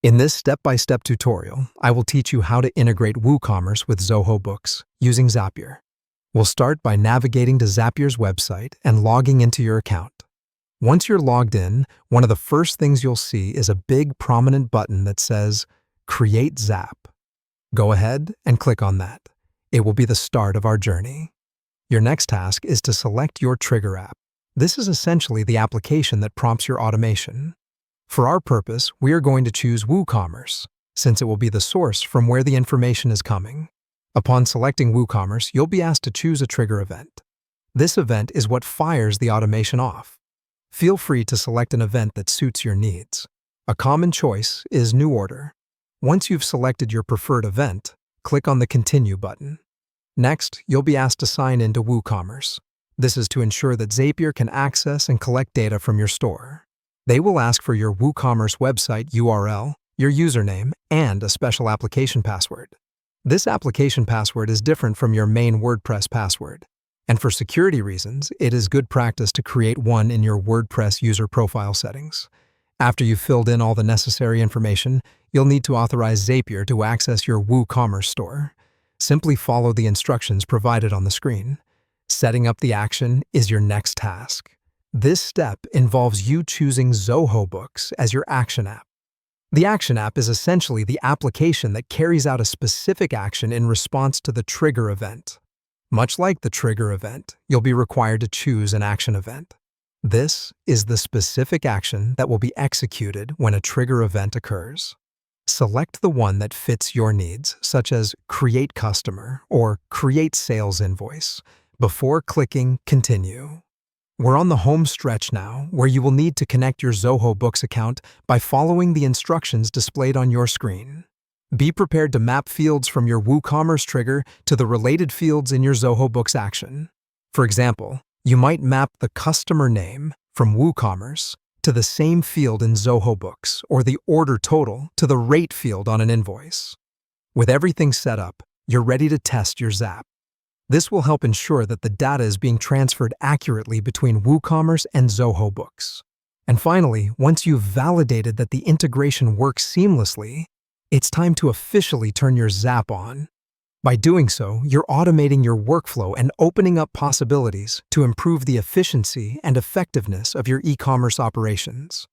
In this step-by-step tutorial, I will teach you how to integrate WooCommerce with Zoho Books using Zapier. We'll start by navigating to Zapier's website and logging into your account. Once you're logged in, one of the first things you'll see is a big prominent button that says Create Zap. Go ahead and click on that. It will be the start of our journey. Your next task is to select your trigger app. This is essentially the application that prompts your automation. For our purpose, we are going to choose WooCommerce, since it will be the source from where the information is coming. Upon selecting WooCommerce, you'll be asked to choose a trigger event. This event is what fires the automation off. Feel free to select an event that suits your needs. A common choice is New Order. Once you've selected your preferred event, click on the Continue button. Next, you'll be asked to sign in to WooCommerce. This is to ensure that Zapier can access and collect data from your store. They will ask for your WooCommerce website URL, your username, and a special application password. This application password is different from your main WordPress password, and for security reasons, it is good practice to create one in your WordPress user profile settings. After you've filled in all the necessary information, you'll need to authorize Zapier to access your WooCommerce store. Simply follow the instructions provided on the screen. Setting up the action is your next task. This step involves you choosing Zoho Books as your action app. The action app is essentially the application that carries out a specific action in response to the trigger event. Much like the trigger event, you'll be required to choose an action event. This is the specific action that will be executed when a trigger event occurs. Select the one that fits your needs, such as Create Customer or Create Sales Invoice, before clicking Continue. We're on the home stretch now, where you will need to connect your Zoho Books account by following the instructions displayed on your screen. Be prepared to map fields from your WooCommerce trigger to the related fields in your Zoho Books action. For example, you might map the customer name from WooCommerce to the same field in Zoho Books, or the order total to the rate field on an invoice. With everything set up, you're ready to test your Zap. This will help ensure that the data is being transferred accurately between WooCommerce and Zoho Books. And finally, once you've validated that the integration works seamlessly, it's time to officially turn your Zap on. By doing so, you're automating your workflow and opening up possibilities to improve the efficiency and effectiveness of your e-commerce operations.